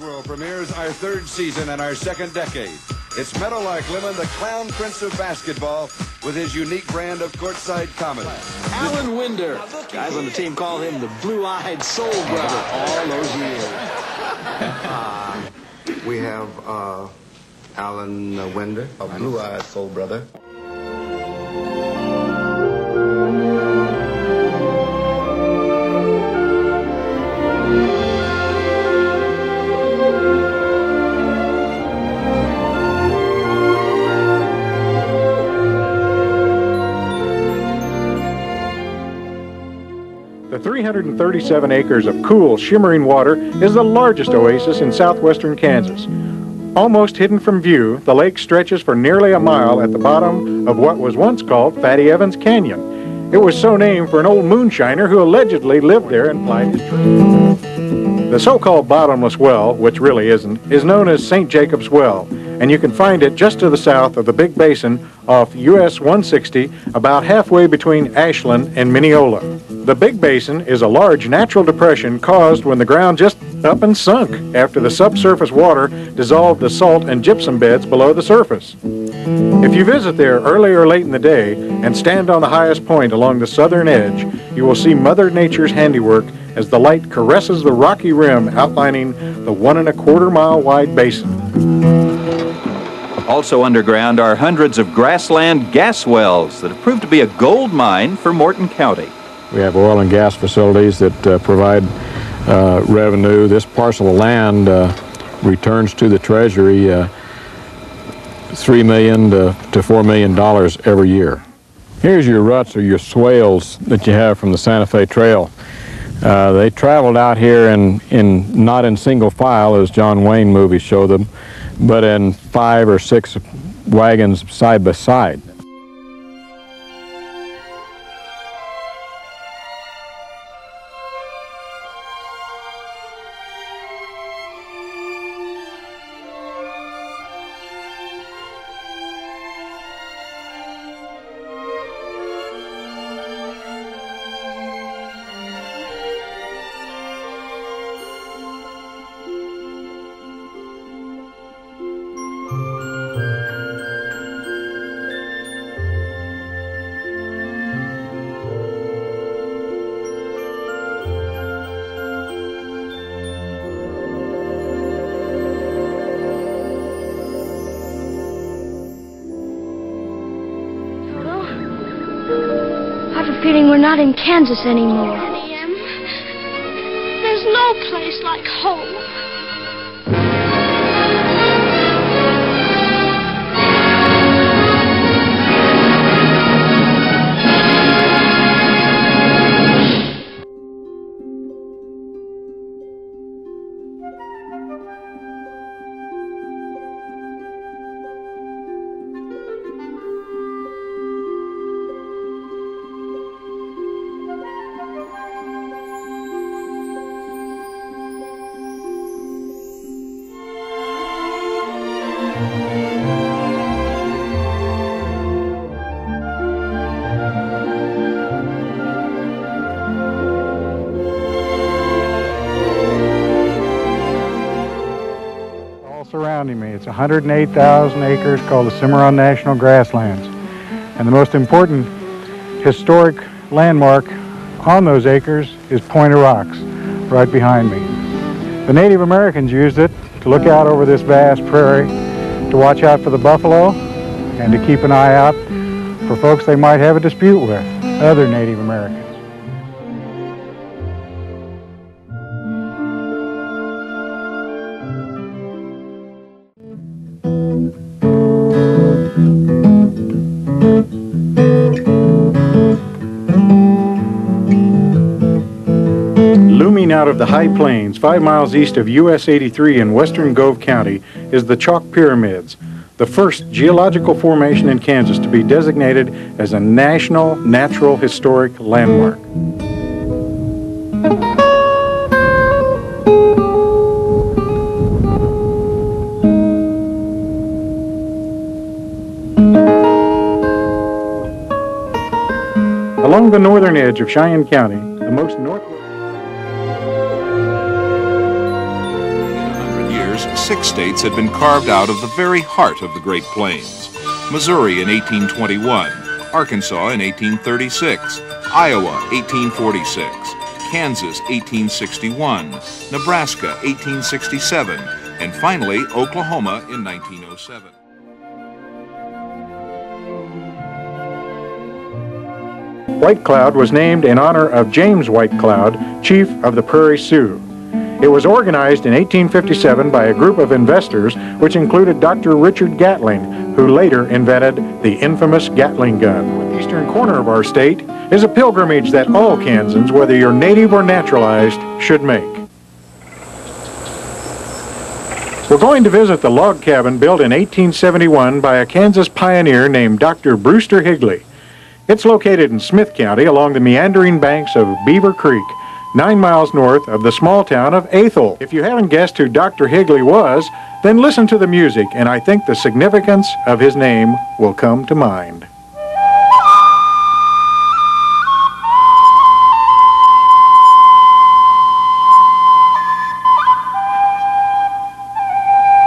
World premieres our third season and our second decade. It's Meadowlark Lemon, the clown prince of basketball, with his unique brand of courtside comedy. Alan Winder. Guys on the team call him the blue-eyed soul brother all those years. We have Alan Winder, a blue-eyed soul brother. The 337 acres of cool, shimmering water is the largest oasis in southwestern Kansas. Almost hidden from view, the lake stretches for nearly a mile at the bottom of what was once called Fatty Evans Canyon. It was so named for an old moonshiner who allegedly lived there and plied his trade. The so-called bottomless well, which really isn't, is known as St. Jacob's Well, and you can find it just to the south of the Big Basin off US 160, about halfway between Ashland and Mineola. The Big Basin is a large natural depression caused when the ground just up and sunk after the subsurface water dissolved the salt and gypsum beds below the surface. If you visit there early or late in the day and stand on the highest point along the southern edge, you will see Mother Nature's handiwork as the light caresses the rocky rim outlining the 1 1/4 mile wide basin. Also underground are hundreds of grassland gas wells that have proved to be a gold mine for Morton County. We have oil and gas facilities that provide revenue. This parcel of land returns to the Treasury $3 million to $4 million every year. Here's your ruts or your swales that you have from the Santa Fe Trail. They traveled out here not in single file, as John Wayne movies show them, but in 5 or 6 wagons side by side. I have a feeling we're not in Kansas anymore. There's no place like home. Surrounding me. It's 108,000 acres called the Cimarron National Grasslands. And the most important historic landmark on those acres is Point of Rocks, right behind me. The Native Americans used it to look out over this vast prairie, to watch out for the buffalo, and to keep an eye out for folks they might have a dispute with, other Native Americans. Looming out of the high plains 5 miles east of US 83 in western Gove County is the Chalk Pyramids, the first geological formation in Kansas to be designated as a National Natural Historic Landmark. Along the northern edge of Cheyenne County, the most northwest years, 6 states had been carved out of the very heart of the Great Plains. Missouri in 1821, Arkansas in 1836, Iowa 1846, Kansas 1861, Nebraska 1867, and finally Oklahoma in 1907. White Cloud was named in honor of James White Cloud, chief of the Prairie Sioux. It was organized in 1857 by a group of investors which included Dr. Richard Gatling, who later invented the infamous Gatling gun. The eastern corner of our state is a pilgrimage that all Kansans, whether you're native or naturalized, should make. We're going to visit the log cabin built in 1871 by a Kansas pioneer named Dr. Brewster Higley. It's located in Smith County along the meandering banks of Beaver Creek, 9 miles north of the small town of Athol. If you haven't guessed who Dr. Higley was, then listen to the music, and I think the significance of his name will come to mind.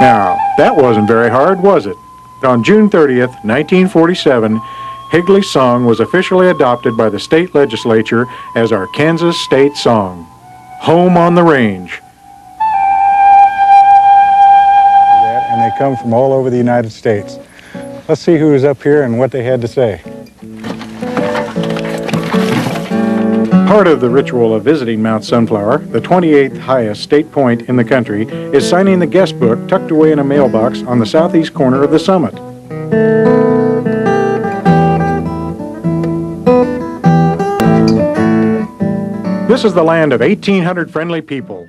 Now, that wasn't very hard, was it? On June 30th, 1947, Higley's song was officially adopted by the state legislature as our Kansas state song, Home on the Range. And they come from all over the United States. Let's see who was up here and what they had to say. Part of the ritual of visiting Mount Sunflower, the 28th highest state point in the country, is signing the guest book tucked away in a mailbox on the southeast corner of the summit. This is the land of 1,800 friendly people.